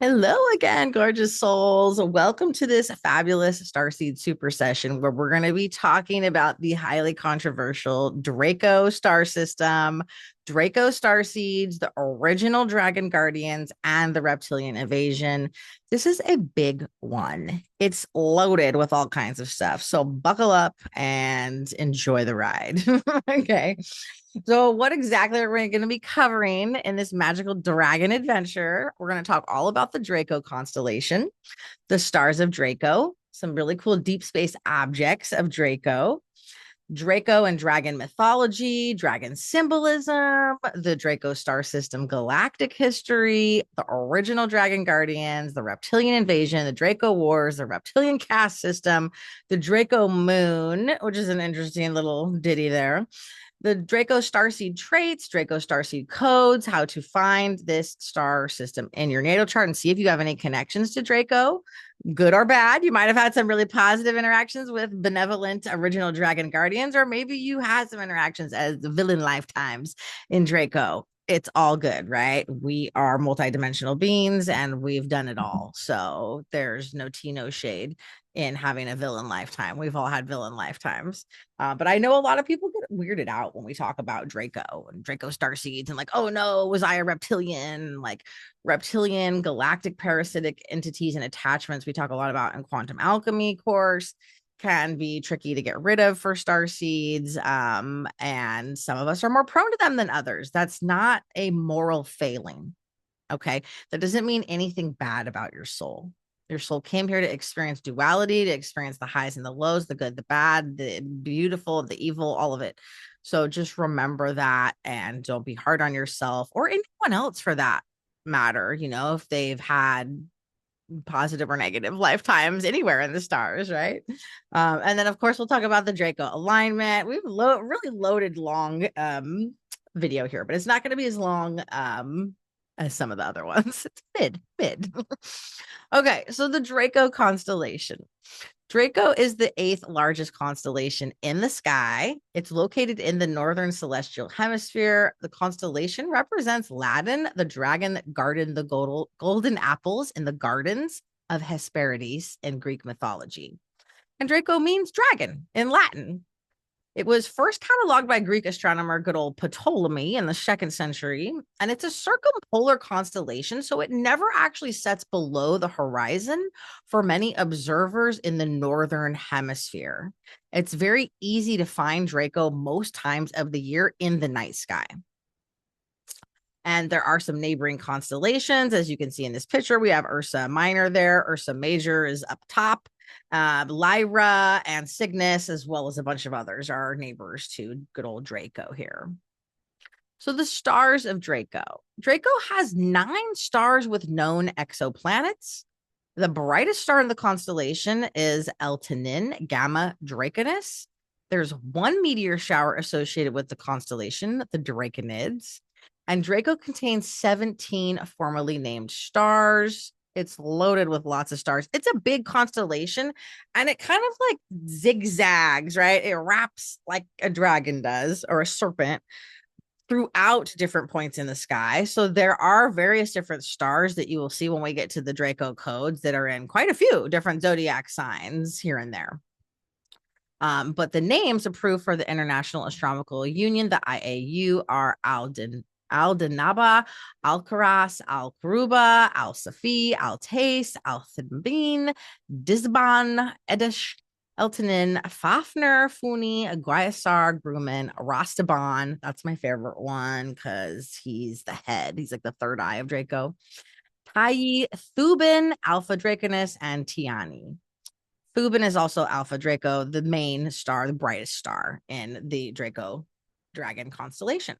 Hello again, gorgeous souls. Welcome to this fabulous Starseed Super Session where we're going to be talking about the highly controversial Draco star system, Draco Starseeds, the original Dragon Guardians, and the Reptilian Invasion. This is a big one. It's loaded with all kinds of stuff. So buckle up and enjoy the ride. Okay. So, what exactly are we going to be covering in this magical dragon adventure? We're going to talk all about the Draco Constellation, the stars of Draco, some really cool deep space objects of Draco, Draco and dragon mythology, dragon symbolism, the Draco star system galactic history, the original dragon guardians, the reptilian invasion, the Draco Wars, the reptilian caste system, the Draco Moon, which is an interesting little ditty there, the Draco Starseed traits, Draco Starseed codes, how to find this star system in your natal chart and see if you have any connections to Draco, good or bad. You might have had some really positive interactions with benevolent original dragon guardians, or maybe you had some interactions as villain lifetimes in Draco. It's all good, right? We are multidimensional beings and we've done it all. So there's no tea, no shade in having a villain lifetime. We've all had villain lifetimes. But I know a lot of people get weirded out when we talk about Draco and Draco Starseeds and like, oh no, was I a reptilian? Like reptilian, galactic parasitic entities and attachments we talk a lot about in quantum alchemy course can be tricky to get rid of for star seeds. And some of us are more prone to them than others. That's not a moral failing. Okay. That doesn't mean anything bad about your soul. Your soul came here to experience duality, to experience the highs and the lows, the good, the bad, the beautiful, the evil, all of it. So just remember that and don't be hard on yourself or anyone else for that matter, if they've had positive or negative lifetimes anywhere in the stars, right? And then, of course, we'll talk about the Draco Alignment. We've really loaded long video here, but it's not going to be as long as some of the other ones. It's mid. Okay, so the Draco constellation. Draco is the eighth largest constellation in the sky. It's located in the northern celestial hemisphere. The constellation represents Ladin, the dragon that guarded the golden apples in the gardens of Hesperides in Greek mythology. And Draco means dragon in Latin. It was first cataloged by Greek astronomer good old Ptolemy in the 2nd century, and it's a circumpolar constellation, so it never actually sets below the horizon for many observers in the northern hemisphere. It's very easy to find Draco most times of the year in the night sky. And there are some neighboring constellations. As you can see in this picture, we have Ursa Minor there. Ursa Major is up top. Lyra and Cygnus, as well as a bunch of others, are neighbors to good old Draco here. So the stars of Draco. Draco has 9 stars with known exoplanets. The brightest star in the constellation is Eltanin Gamma Draconis. There's 1 meteor shower associated with the constellation, the Draconids. And Draco contains 17 formally named stars. It's loaded with lots of stars. It's a big constellation and it kind of like zigzags, right? It wraps like a dragon does or a serpent throughout different points in the sky. So there are various different stars that you will see when we get to the Draco codes that are in quite a few different zodiac signs here and there. But the names approved for the International Astronomical Union, the IAU, are Al-Danaba, Al-Karas, Al-Karuba, Al-Safi, Al-Tais, Al-Thibin, Disban, Edish, Eltanin, Fafner, Funi, Guayasar, Grumman, Rastaban. That's my favorite one because he's the head. He's like the third eye of Draco. Tayi, Thubin, Alpha Draconis, and Tiani. Thubin is also Alpha Draco, the main star, the brightest star in the Draco Dragon constellation.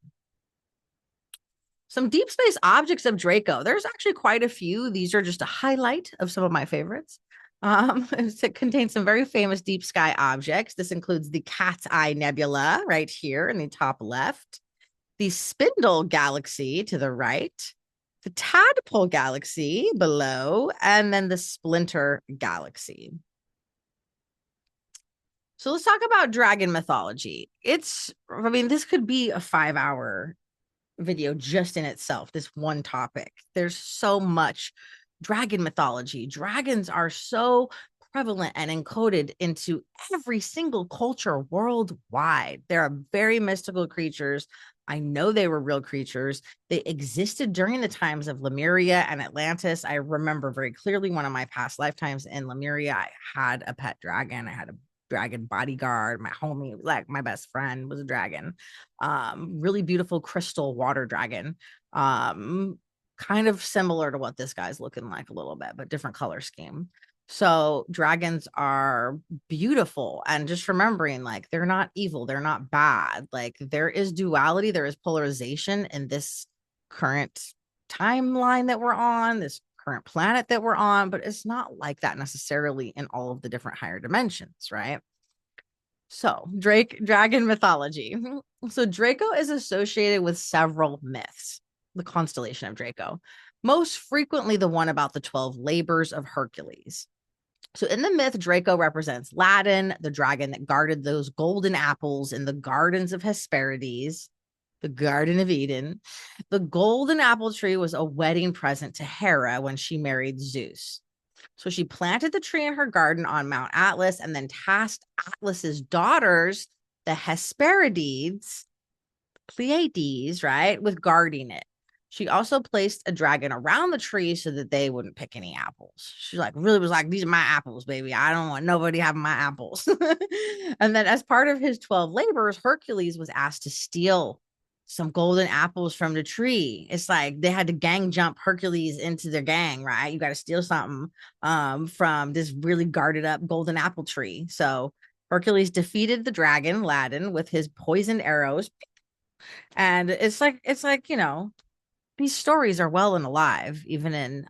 Some deep space objects of Draco. There's actually quite a few. These are just a highlight of some of my favorites. It contains some very famous deep sky objects. This includes the Cat's Eye Nebula right here in the top left, the Spindle Galaxy to the right, the Tadpole Galaxy below, and then the Splinter Galaxy. So let's talk about dragon mythology. This could be a 5-hour video just in itself, this one topic. There's so much Dragon mythology. Dragons are so prevalent and encoded into every single culture worldwide. They're very mystical creatures. I know they were real creatures. They existed during the times of Lemuria and Atlantis. I remember very clearly one of my past lifetimes in Lemuria. I had a pet dragon. I had a dragon bodyguard. My homie, like my best friend, was a dragon. Really beautiful crystal water dragon. Kind of similar to what this guy's looking like a little bit, but different color scheme. So dragons are beautiful, and just remembering, like, they're not evil, they're not bad. Like, there is duality, there is polarization in this current timeline that we're on, this current planet that we're on, but it's not like that necessarily in all of the different higher dimensions, right? So, dragon mythology. So, Draco is associated with several myths, the constellation of Draco, most frequently the one about the 12 labors of Hercules. So, in the myth, Draco represents Ladin, the dragon that guarded those golden apples in the gardens of Hesperides, the Garden of Eden. The golden apple tree was a wedding present to Hera when she married Zeus. So she planted the tree in her garden on Mount Atlas and then tasked Atlas's daughters, the Hesperides, Pleiades, right, with guarding it. She also placed a dragon around the tree so that they wouldn't pick any apples. She like really was like, these are my apples, baby. I don't want nobody having my apples. And then as part of his 12 labors, Hercules was asked to steal some golden apples from the tree. It's like they had to gang jump Hercules into their gang, right? You got to steal something from this really guarded up golden apple tree. So Hercules defeated the dragon Ladin with his poisoned arrows. And it's like, these stories are well and alive, even in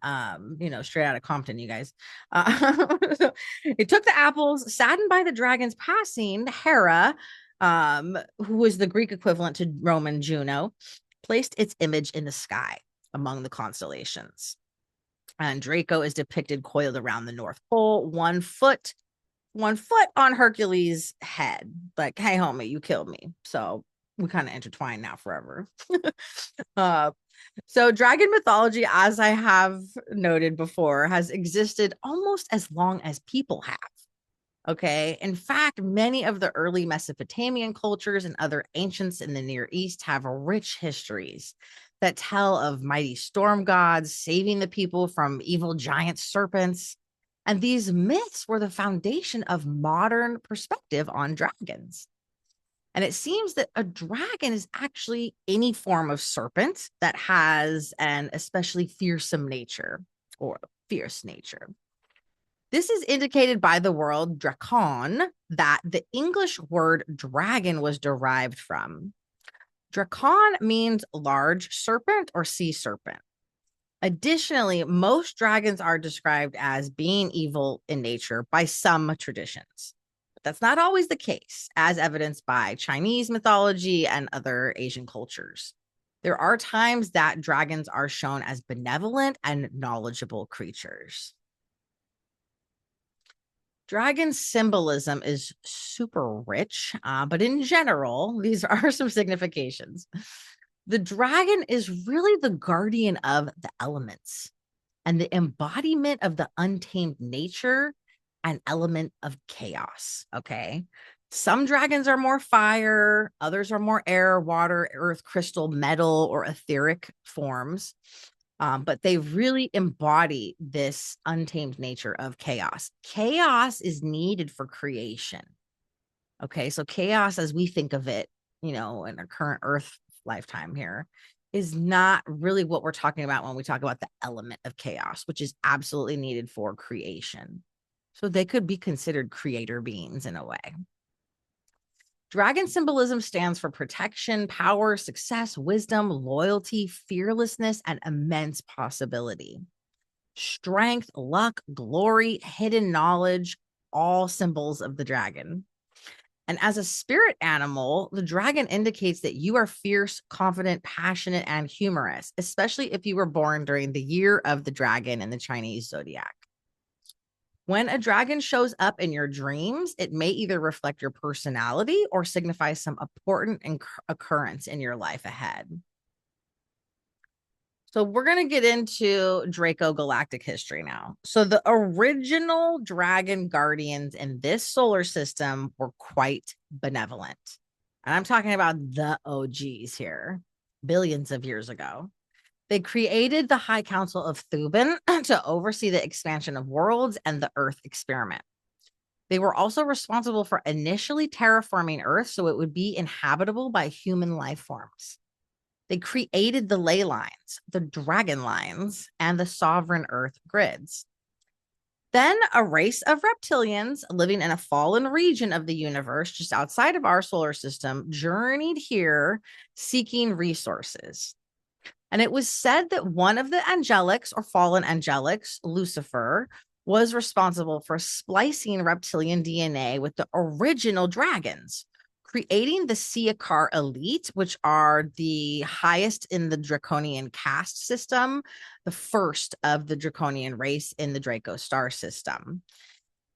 straight out of Compton, you guys. So it took the apples, saddened by the dragon's passing. Hera, who was the Greek equivalent to Roman Juno, placed its image in the sky among the constellations. And Draco is depicted coiled around the North Pole, 1 foot on Hercules' head. Like, hey, homie, you killed me. So we kind of intertwine now forever. So dragon mythology, as I have noted before, has existed almost as long as people have. Okay. In fact, many of the early Mesopotamian cultures and other ancients in the Near East have rich histories that tell of mighty storm gods saving the people from evil giant serpents. And these myths were the foundation of modern perspective on dragons. And it seems that a dragon is actually any form of serpent that has an especially fearsome nature or fierce nature. This is indicated by the word dracon that the English word dragon was derived from. Dracon means large serpent or sea serpent. Additionally, most dragons are described as being evil in nature by some traditions. That's not always the case, as evidenced by Chinese mythology and other Asian cultures. There are times that dragons are shown as benevolent and knowledgeable creatures. Dragon symbolism is super rich, but in general, these are some significations. The dragon is really the guardian of the elements and the embodiment of the untamed nature and element of chaos. Okay. Some dragons are more fire, others are more air, water, earth, crystal, metal, or etheric forms. But they really embody this untamed nature of chaos. Chaos is needed for creation. Okay. So, chaos, as we think of it, in our current earth lifetime here, is not really what we're talking about when we talk about the element of chaos, which is absolutely needed for creation. So they could be considered creator beings in a way. Dragon symbolism stands for protection, power, success, wisdom, loyalty, fearlessness, and immense possibility. Strength, luck, glory, hidden knowledge, all symbols of the dragon. And as a spirit animal, the dragon indicates that you are fierce, confident, passionate, and humorous, especially if you were born during the year of the dragon in the Chinese zodiac. When a dragon shows up in your dreams, it may either reflect your personality or signify some important occurrence in your life ahead. So we're going to get into Draco Galactic history now. So the original dragon guardians in this solar system were quite benevolent. And I'm talking about the OGs here, billions of years ago. They created the High Council of Thuban to oversee the expansion of worlds and the Earth experiment. They were also responsible for initially terraforming Earth so it would be inhabitable by human life forms. They created the ley lines, the dragon lines, and the sovereign Earth grids. Then a race of reptilians living in a fallen region of the universe just outside of our solar system journeyed here seeking resources. And it was said that one of the angelics or fallen angelics, Lucifer, was responsible for splicing reptilian DNA with the original dragons, creating the Siakar elite, which are the highest in the draconian caste system, the first of the draconian race in the Draco star system.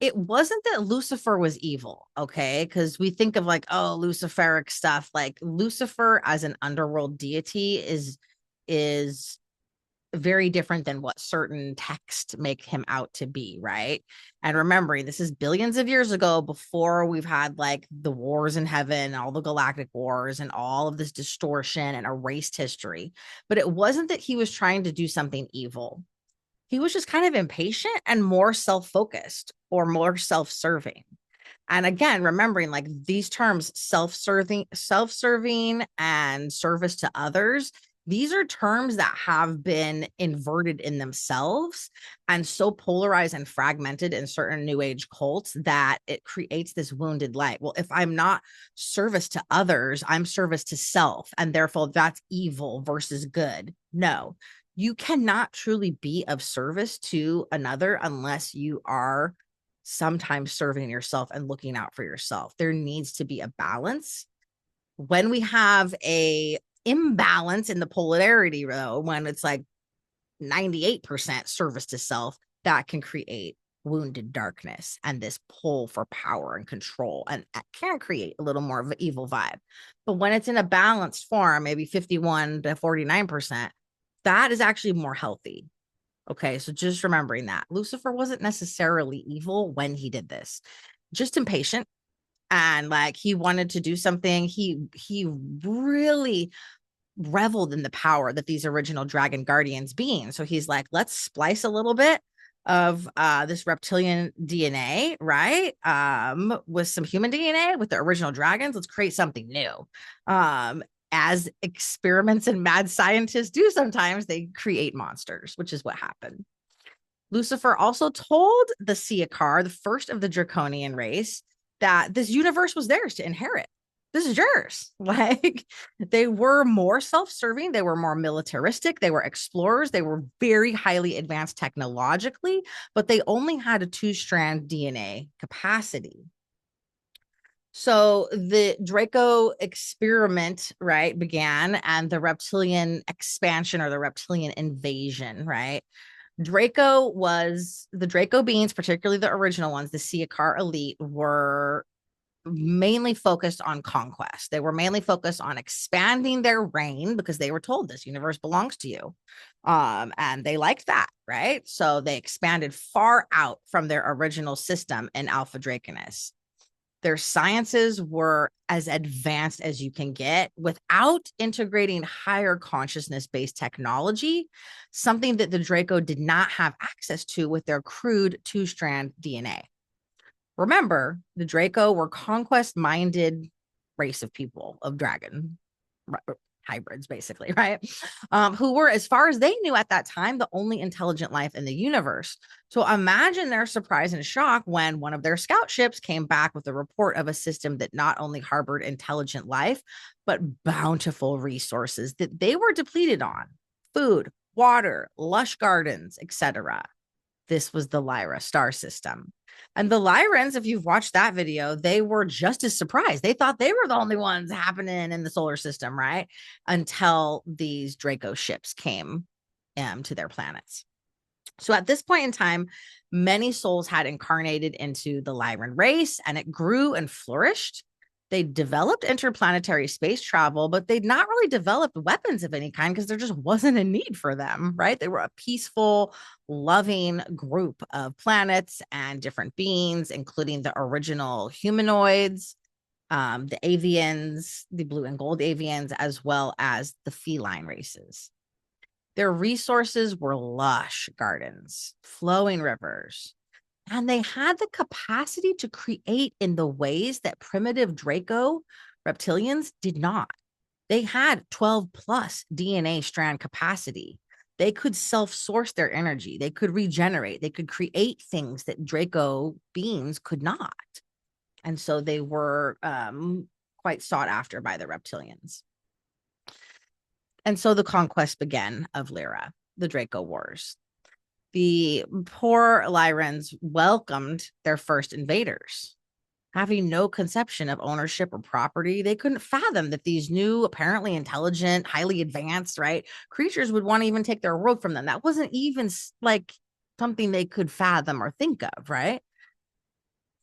It wasn't that Lucifer was evil, okay? Because we think of like, oh, Luciferic stuff. Like Lucifer as an underworld deity is very different than what certain texts make him out to be, right? And remembering this is billions of years ago before we've had like the wars in heaven, all the galactic wars and all of this distortion and erased history. But it wasn't that he was trying to do something evil. He was just kind of impatient and more self-focused or more self-serving. And again, remembering like these terms self-serving and service to others, these are terms that have been inverted in themselves and so polarized and fragmented in certain new age cults that it creates this wounded light. Well, if I'm not service to others, I'm service to self, and therefore that's evil versus good. No, you cannot truly be of service to another unless you are sometimes serving yourself and looking out for yourself. There needs to be a balance. When we have a imbalance in the polarity, though, when it's like 98% service to self, that can create wounded darkness and this pull for power and control, and that can create a little more of an evil vibe. But when it's in a balanced form, maybe 51 to 49%, that is actually more healthy. Okay, so just remembering that Lucifer wasn't necessarily evil when he did this, just impatient, and like he wanted to do something. He really reveled in the power that these original dragon guardians being. So he's like, let's splice a little bit of this reptilian DNA, right? With some human DNA with the original dragons. Let's create something new. As experiments and mad scientists do sometimes, they create monsters, which is what happened. Lucifer also told the Siakar, the first of the draconian race, that this universe was theirs to inherit. This is yours. Like they were more self-serving, they were more militaristic, they were explorers, they were very highly advanced technologically, but they only had a 2-strand DNA capacity. So the Draco experiment, right, began, and the reptilian expansion or the reptilian invasion, right? The Draco beings, particularly the original ones, the Siakar elite, were mainly focused on conquest. They were mainly focused on expanding their reign because they were told this universe belongs to you. And they liked that, right? So they expanded far out from their original system in Alpha Draconis. Their sciences were as advanced as you can get without integrating higher consciousness-based technology, something that the Draco did not have access to with their crude 2-strand DNA. Remember, the Draco were conquest-minded race of people, of dragon hybrids, basically, right? Who were, as far as they knew at that time, the only intelligent life in the universe. So imagine their surprise and shock when one of their scout ships came back with a report of a system that not only harbored intelligent life, but bountiful resources that they were depleted on: food, water, lush gardens, etc. This was the Lyra star system. And the Lyrans, if you've watched that video, they were just as surprised. They thought they were the only ones happening in the solar system, right? Until these Draco ships came to their planets. So at this point in time, many souls had incarnated into the Lyran race, and it grew and flourished. They developed interplanetary space travel, but they'd not really developed weapons of any kind because there just wasn't a need for them, right? They were a peaceful, loving group of planets and different beings, including the original humanoids, the avians, the blue and gold avians, as well as the feline races. Their resources were lush gardens, flowing rivers, and they had the capacity to create in the ways that primitive Draco reptilians did not. They had 12 plus DNA strand capacity. They could self source their energy. They could regenerate. They could create things that Draco beings could not. And so they were quite sought after by the reptilians. And so the conquest began of Lyra, the Draco Wars. The poor Lyrans welcomed their first invaders. Having no conception of ownership or property, they couldn't fathom that these new, apparently intelligent, highly advanced, right, creatures would want to even take their world from them. That wasn't even like something they could fathom or think of, right?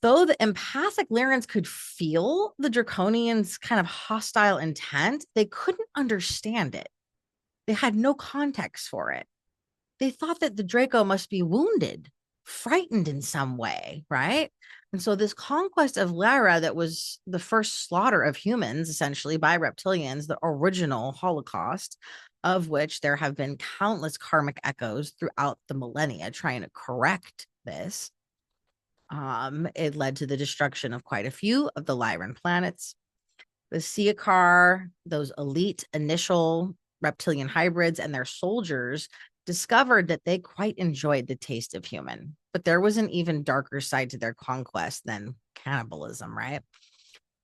Though the empathic Lyrans could feel the Draconians' kind of hostile intent, they couldn't understand it. They had no context for it. They thought that the Draco must be wounded, frightened in some way, right? And so this conquest of Lyra, that was the first slaughter of humans, essentially, by reptilians, the original Holocaust, of which there have been countless karmic echoes throughout the millennia trying to correct this. It led to the destruction of quite a few of the Lyran planets. The Siakar, those elite initial reptilian hybrids and their soldiers discovered that they quite enjoyed the taste of human, but there was an even darker side to their conquest than cannibalism, right?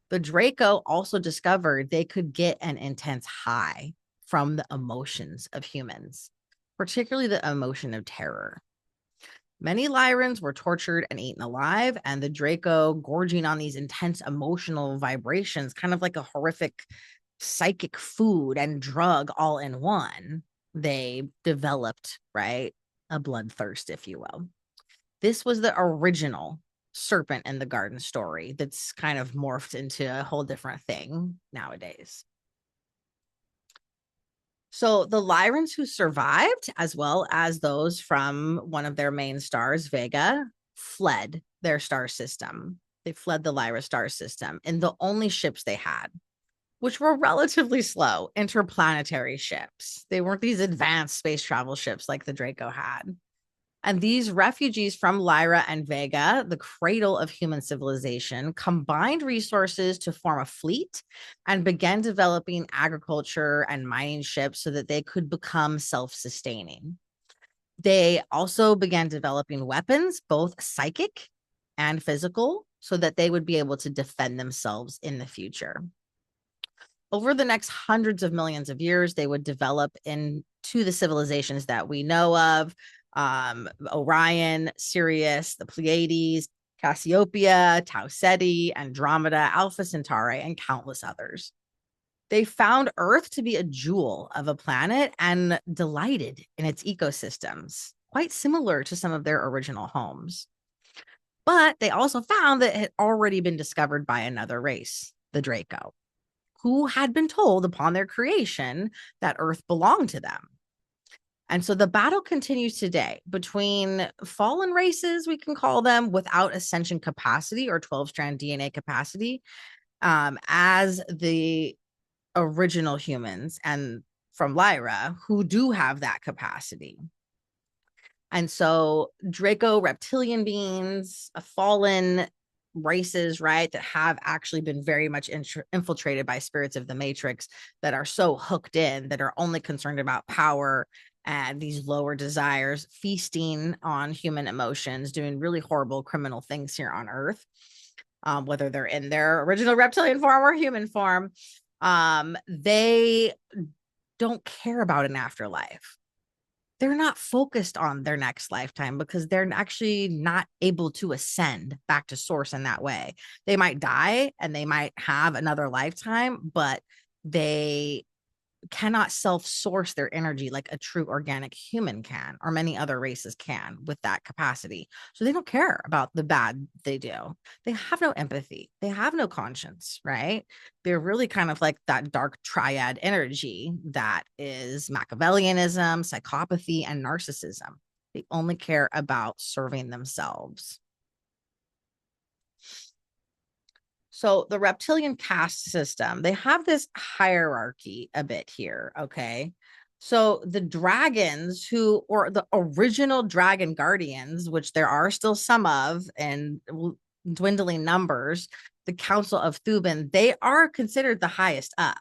The Draco also discovered they could get an intense high from the emotions of humans, particularly the emotion of terror. Many Lyrans were tortured and eaten alive, and the Draco, gorging on these intense emotional vibrations, kind of like a horrific psychic food and drug all in one, they developed, right, a bloodthirst, if you will. This was the original serpent in the garden story that's kind of morphed into a whole different thing nowadays. So the Lyrans who survived, as well as those from one of their main stars, Vega, fled their star system. They fled the Lyra star system in the only ships they had, which were relatively slow interplanetary ships. They weren't these advanced space travel ships like the Draco had. And these refugees from Lyra and Vega, the cradle of human civilization, combined resources to form a fleet and began developing agriculture and mining ships so that they could become self-sustaining. They also began developing weapons, both psychic and physical, so that they would be able to defend themselves in the future. Over the next hundreds of millions of years, they would develop into the civilizations that we know of, Orion, Sirius, the Pleiades, Cassiopeia, Tau Ceti, Andromeda, Alpha Centauri, and countless others. They found Earth to be a jewel of a planet and delighted in its ecosystems, quite similar to some of their original homes. But they also found that it had already been discovered by another race, the Draco, who had been told upon their creation that Earth belonged to them. And so the battle continues today between fallen races, we can call them, without ascension capacity or 12-strand DNA capacity, as the original humans and from Lyra who do have that capacity. And so Draco reptilian beings, fallen races, right, that have actually been very much infiltrated by spirits of the Matrix, that are so hooked in, that are only concerned about power and these lower desires, feasting on human emotions, doing really horrible criminal things here on Earth, whether they're in their original reptilian form or human form. They don't care about an afterlife. They're not focused on their next lifetime because they're actually not able to ascend back to source in that way. They might die and they might have another lifetime, but they cannot self-source their energy like a true organic human can, or many other races can with that capacity. So they don't care about the bad they do. They have no empathy. They have no conscience, right? They're really kind of like that dark triad energy that is Machiavellianism, psychopathy, and narcissism. They only care about serving themselves. So the reptilian caste system, they have this hierarchy a bit here, okay? So the dragons or the original dragon guardians, which there are still some of in dwindling numbers, the Council of Thuban, they are considered the highest up.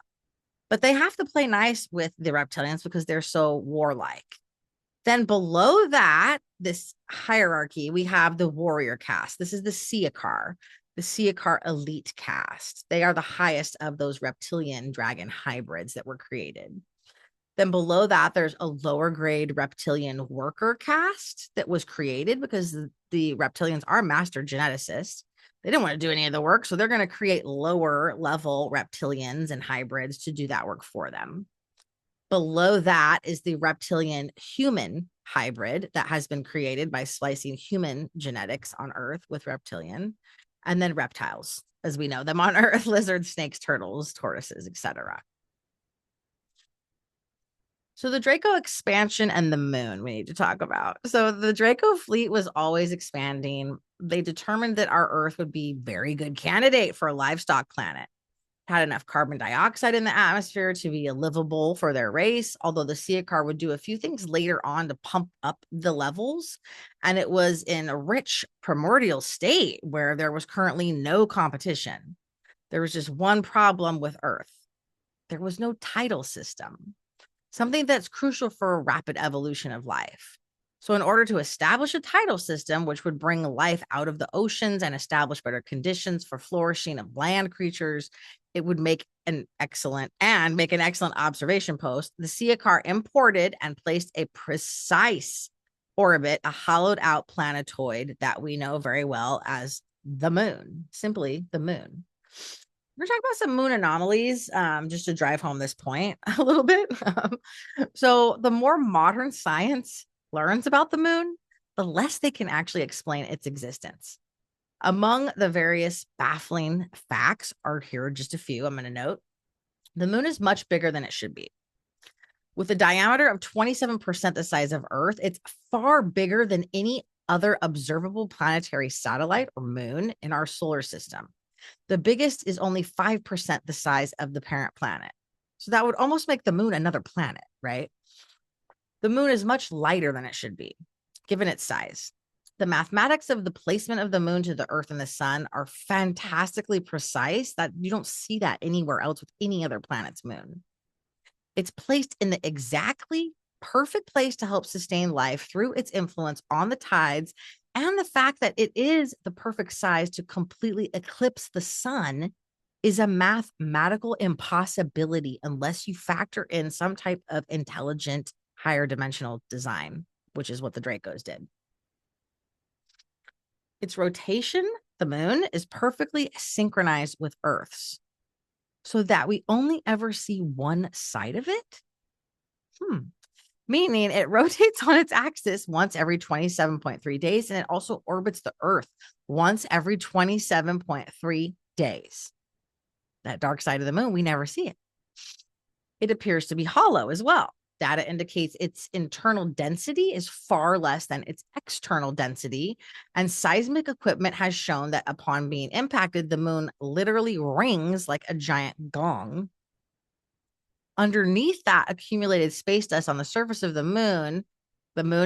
But they have to play nice with the reptilians because they're so warlike. Then below that, this hierarchy, we have the warrior caste. This is the Siakar elite caste. They are the highest of those reptilian dragon hybrids that were created. Then below that, there's a lower grade reptilian worker caste that was created because the reptilians are master geneticists. They didn't want to do any of the work, so they're going to create lower level reptilians and hybrids to do that work for them. Below that is the reptilian human hybrid that has been created by splicing human genetics on Earth with reptilian, and then reptiles, as we know them on Earth: lizards, snakes, turtles, tortoises, etc. So the Draco expansion and the moon we need to talk about. So the Draco fleet was always expanding. They determined that our Earth would be a very good candidate for a livestock planet. Had enough carbon dioxide in the atmosphere to be livable for their race, although the Siakar would do a few things later on to pump up the levels. And it was in a rich primordial state where there was currently no competition. There was just one problem with Earth. There was no tidal system, something that's crucial for a rapid evolution of life. So in order to establish a tidal system, which would bring life out of the oceans and establish better conditions for flourishing of land creatures, it would make an excellent observation post. The Siakar imported and placed a precise orbit, a hollowed out planetoid that we know very well as the moon, simply the moon. We're talking about some moon anomalies, just to drive home this point a little bit. So the more modern science learns about the moon, the less they can actually explain its existence. Among the various baffling facts are here just a few I'm going to note. The moon is much bigger than it should be. With a diameter of 27% the size of Earth, it's far bigger than any other observable planetary satellite or moon in our solar system. The biggest is only 5% the size of the parent planet. So that would almost make the moon another planet, right? The moon is much lighter than it should be, given its size. The mathematics of the placement of the moon to the Earth and the sun are fantastically precise that you don't see that anywhere else with any other planet's moon. It's placed in the exactly perfect place to help sustain life through its influence on the tides and the fact that it is the perfect size to completely eclipse the sun is a mathematical impossibility unless you factor in some type of intelligent higher dimensional design, which is what the Dracos did. Its rotation, the moon, is perfectly synchronized with Earth's so that we only ever see one side of it. Meaning it rotates on its axis once every 27.3 days, and it also orbits the Earth once every 27.3 days. That dark side of the moon, we never see it. It appears to be hollow as well. Data indicates its internal density is far less than its external density, and seismic equipment has shown that upon being impacted, the moon literally rings like a giant gong. Underneath that accumulated space dust on the surface of the moon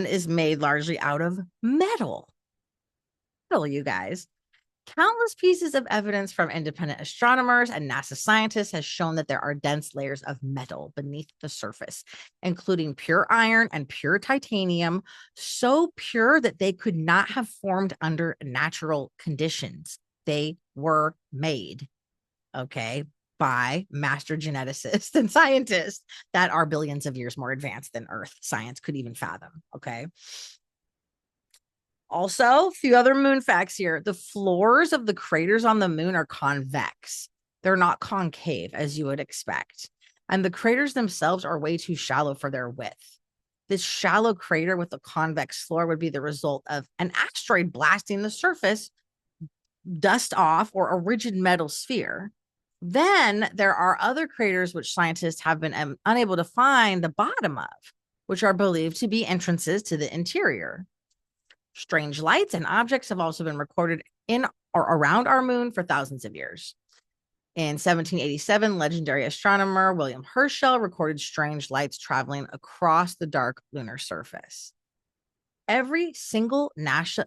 is made largely out of metal. Metal, you guys. Countless pieces of evidence from independent astronomers and NASA scientists has shown that there are dense layers of metal beneath the surface, including pure iron and pure titanium, so pure that they could not have formed under natural conditions. They were made, okay, by master geneticists and scientists that are billions of years more advanced than Earth science could even fathom, okay? Also, a few other moon facts here. The floors of the craters on the moon are convex. They're not concave, as you would expect. and the craters themselves are way too shallow for their width. This shallow crater with a convex floor would be the result of an asteroid blasting the surface, dust off, or a rigid metal sphere. Then there are other craters which scientists have been unable to find the bottom of, which are believed to be entrances to the interior. Strange lights and objects have also been recorded in or around our moon for thousands of years. In 1787, legendary astronomer William Herschel recorded strange lights traveling across the dark lunar surface. Every single NASA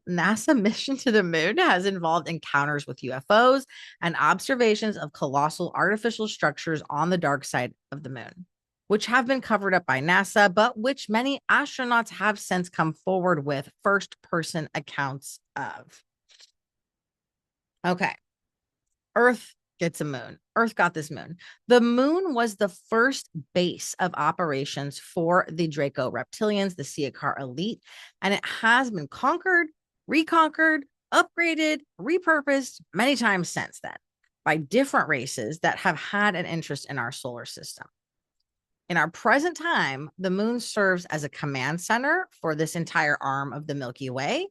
mission to the moon has involved encounters with UFOs and observations of colossal artificial structures on the dark side of the moon, which have been covered up by NASA, but which many astronauts have since come forward with first-person accounts of. Okay. Earth gets a moon. Earth got this moon. The moon was the first base of operations for the Draco reptilians, the Siakar elite, and it has been conquered, reconquered, upgraded, repurposed many times since then by different races that have had an interest in our solar system. In our present time, the moon serves as a command center for this entire arm of the Milky Way,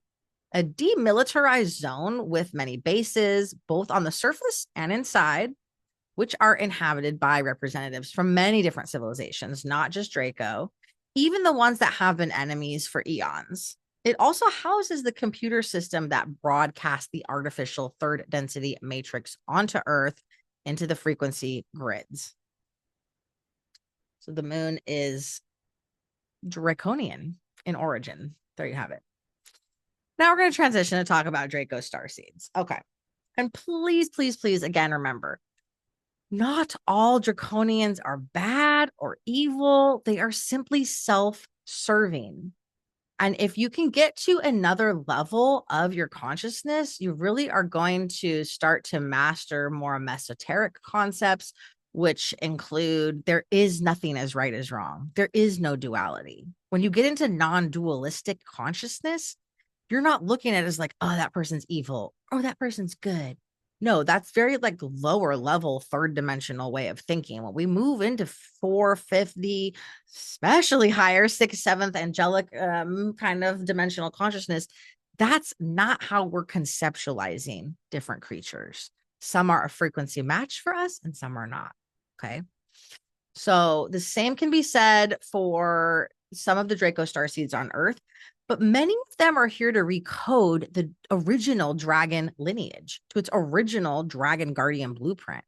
a demilitarized zone with many bases, both on the surface and inside, which are inhabited by representatives from many different civilizations, not just Draco, even the ones that have been enemies for eons. It also houses the computer system that broadcasts the artificial third density matrix onto Earth into the frequency grids. So the moon is draconian in origin. There you have it. Now we're going to transition to talk about Draco Starseeds. Okay. And please, please, please, again, remember, not all draconians are bad or evil. They are simply self-serving. And if you can get to another level of your consciousness, you really are going to start to master more esoteric concepts, which include there is nothing as right as wrong. There is no duality. When you get into non-dualistic consciousness, you're not looking at it as like, oh, that person's evil or that person's good. No, that's very like lower level, third dimensional way of thinking. When we move into 450, especially higher, 6th, 7th angelic kind of dimensional consciousness, that's not how we're conceptualizing different creatures. Some are a frequency match for us and some are not. Okay. So the same can be said for some of the Draco Starseeds on Earth, but many of them are here to recode the original dragon lineage to its original dragon guardian blueprint,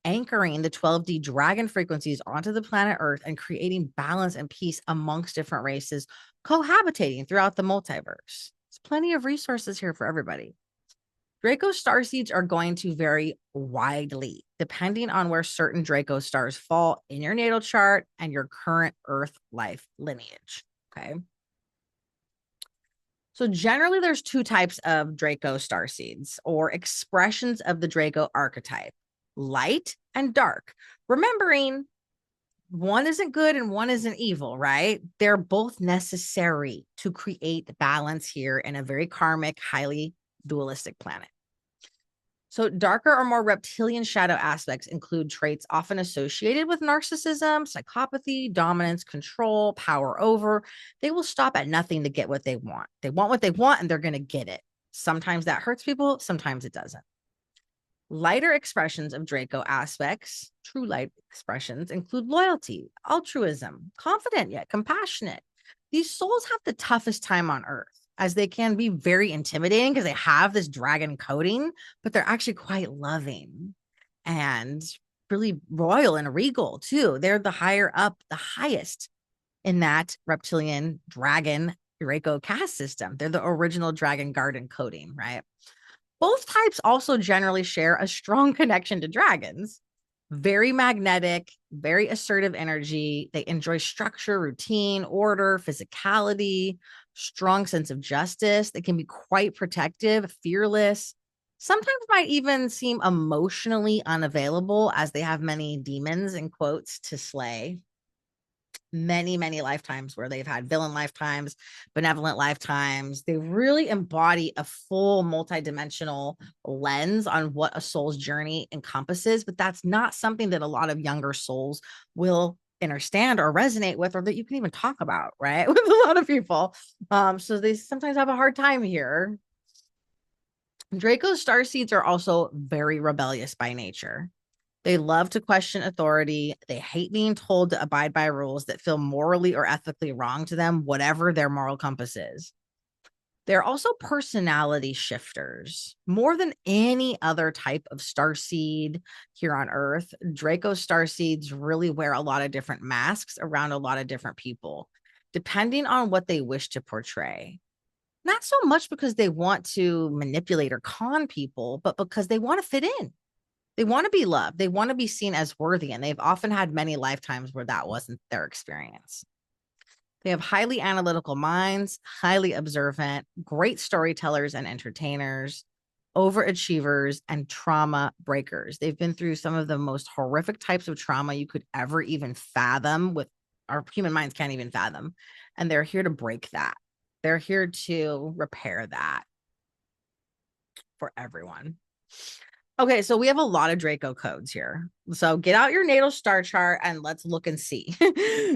anchoring the 12D dragon frequencies onto the planet Earth and creating balance and peace amongst different races, cohabitating throughout the multiverse. There's plenty of resources here for everybody. Draco Starseeds are going to vary widely depending on where certain Draco stars fall in your natal chart and your current Earth life lineage. Okay. So generally there's two types of Draco Starseeds or expressions of the Draco archetype, light and dark. Remembering one isn't good and one isn't evil, right? They're both necessary to create balance here in a very karmic, highly dualistic planet. So darker or more reptilian shadow aspects include traits often associated with narcissism, psychopathy, dominance, control, power over. They will stop at nothing to get what they want. They want what they want and they're going to get it. Sometimes that hurts people, sometimes it doesn't. Lighter expressions of Draco aspects, true light expressions, include loyalty, altruism, confident yet compassionate. These souls have the toughest time on Earth, as they can be very intimidating because they have this dragon coding, but they're actually quite loving and really royal and regal too. They're the higher up, the highest in that reptilian dragon Draco caste system. They're the original dragon garden coding, right? Both types also generally share a strong connection to dragons. Very magnetic, very assertive energy. They enjoy structure, routine, order, physicality, strong sense of justice. They can be quite protective, fearless, sometimes might even seem emotionally unavailable as they have many demons in quotes to slay. many, many lifetimes where they've had villain lifetimes, benevolent lifetimes. They really embody a full multidimensional lens on what a soul's journey encompasses, but that's not something that a lot of younger souls will understand or resonate with, or that you can even talk about, right? With a lot of people. So they sometimes have a hard time here. Draco Starseeds are also very rebellious by nature. They love to question authority. They hate being told to abide by rules that feel morally or ethically wrong to them, whatever their moral compass is. They're also personality shifters. More than any other type of starseed here on Earth, Draco starseeds really wear a lot of different masks around a lot of different people, depending on what they wish to portray. Not so much because they want to manipulate or con people, but because they want to fit in. They want to be loved. They want to be seen as worthy. And they've often had many lifetimes where that wasn't their experience. They have highly analytical minds, highly observant, great storytellers and entertainers, overachievers, and trauma breakers. They've been through some of the most horrific types of trauma you could ever even fathom, with our human minds can't even fathom. And they're here to break that. They're here to repair that for everyone. Okay, so we have a lot of Draco codes here. So get out your natal star chart and let's look and see.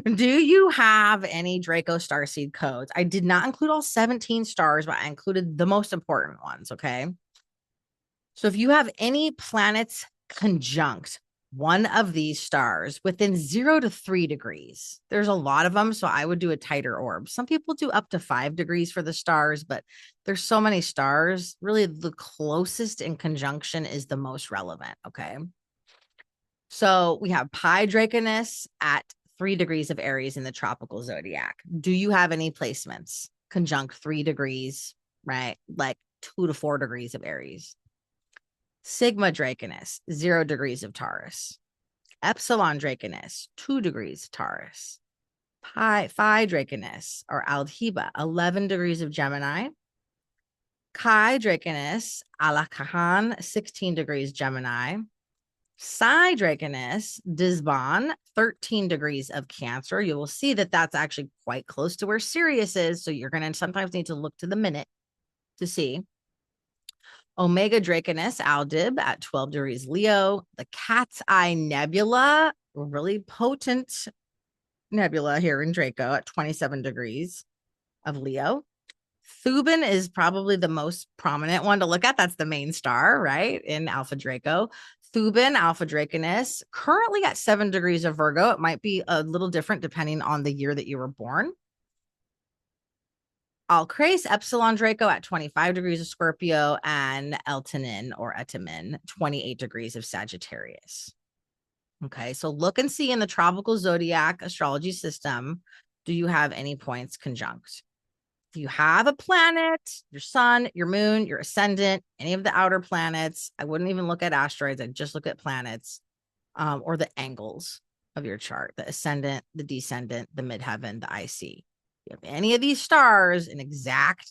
Do you have any Draco Starseed codes? I did not include all 17 stars, but I included the most important ones, okay? So if you have any planets conjunct one of these stars within 0 to 3 degrees, there's a lot of them, so I would do a tighter orb. Some people do up to 5 degrees for the stars, but there's so many stars. Really, the closest in conjunction is the most relevant, okay? So we have Pi Draconus at 3 degrees of Aries in the tropical zodiac. Do you have any placements conjunct 3 degrees, right? Like 2 to 4 degrees of Aries. Sigma Draconus, 0 degrees of Taurus. Epsilon Draconus, 2 degrees of Taurus. Phi Draconus, or Aldhiba, 11 degrees of Gemini. Chi Draconus, Alakahan, 16 degrees Gemini. Psi Draconus, Disban, 13 degrees of Cancer. You will see that that's actually quite close to where Sirius is, so you're going to sometimes need to look to the minute to see. Omega Draconus Aldib at 12 degrees Leo. The Cat's Eye Nebula, really potent nebula here in Draco at 27 degrees of Leo. Thuban is probably the most prominent one to look at. That's the main star, right, in Alpha Draco. Thuban, Alpha Draconus, currently at 7 degrees of Virgo. It might be a little different depending on the year that you were born. Alcrace, Epsilon Draco at 25 degrees of Scorpio, and Eltanin or Etamin, 28 degrees of Sagittarius. Okay, so look and see in the tropical zodiac astrology system, do you have any points conjunct? If you have a planet, your sun, your moon, your ascendant, any of the outer planets, I wouldn't even look at asteroids, I'd just look at planets, or the angles of your chart, the ascendant, the descendant, the midheaven, the IC. If any of these stars in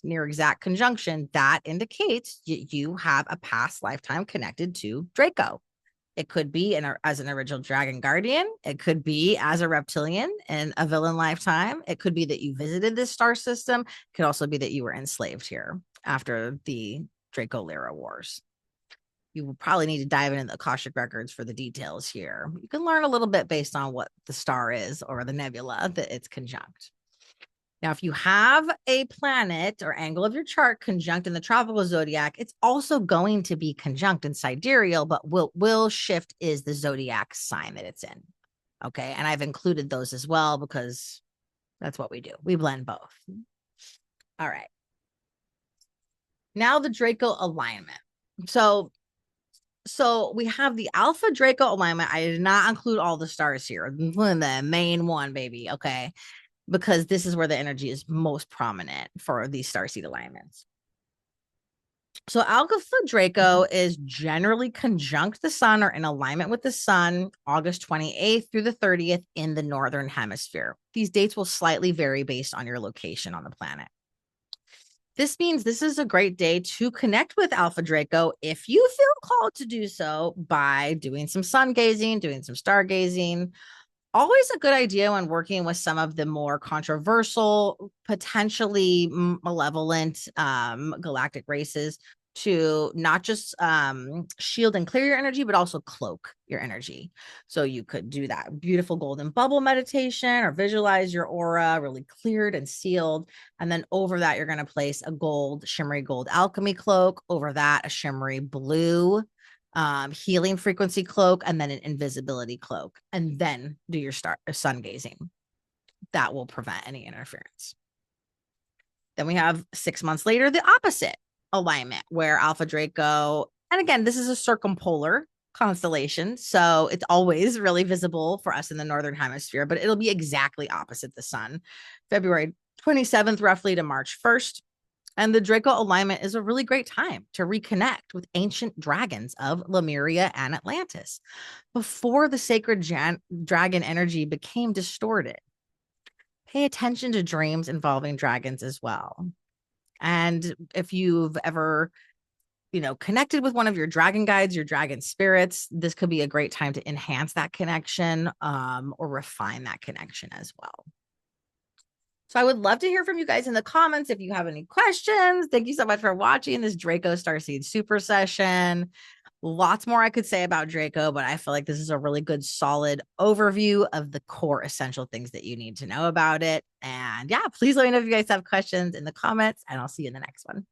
near exact conjunction, that indicates you have a past lifetime connected to Draco. It could be as an original dragon guardian. It could be as a reptilian in a villain lifetime. It could be that you visited this star system. It could also be that you were enslaved here after the Draco Wars. You will probably need to dive into the Akashic records for the details here. You can learn a little bit based on what the star is or the nebula that it's conjunct. Now, if you have a planet or angle of your chart conjunct in the tropical zodiac, it's also going to be conjunct in sidereal, but will shift is the zodiac sign that it's in. Okay, and I've included those as well because that's what we do. We blend both. All right. Now the Draco alignment. So we have the Alpha Draco alignment. I did not include all the stars here. The main one, baby. Okay. Because this is where the energy is most prominent for these starseed alignments. So Alpha Draco is generally conjunct the sun or in alignment with the sun August 28th through the 30th in the northern hemisphere. These dates will slightly vary based on your location on the planet. This means this is a great day to connect with Alpha Draco if you feel called to do so by doing some sun gazing, doing some stargazing, always a good idea when working with some of the more controversial, potentially malevolent galactic races to not just shield and clear your energy, but also cloak your energy. So you could do that beautiful golden bubble meditation or visualize your aura really cleared and sealed. And then over that, you're going to place a gold, shimmery gold alchemy cloak. Over that, a shimmery blue healing frequency cloak, and then an invisibility cloak. And then do your sun gazing. That will prevent any interference. Then we have 6 months later, the opposite alignment where Alpha Draco, and again, this is a circumpolar constellation, so it's always really visible for us in the northern hemisphere, but it'll be exactly opposite the sun, February 27th roughly to March 1st. And the Draco alignment is a really great time to reconnect with ancient dragons of Lemuria and Atlantis before the sacred dragon energy became distorted. Pay attention to dreams involving dragons as well. And if you've ever, connected with one of your dragon guides, your dragon spirits, this could be a great time to enhance that connection or refine that connection as well. So I would love to hear from you guys in the comments if you have any questions. Thank you so much for watching this Draco Starseed Super Session. Lots more I could say about Draco, but I feel like this is a really good, solid overview of the core essential things that you need to know about it. And yeah, please let me know if you guys have questions in the comments, and I'll see you in the next one.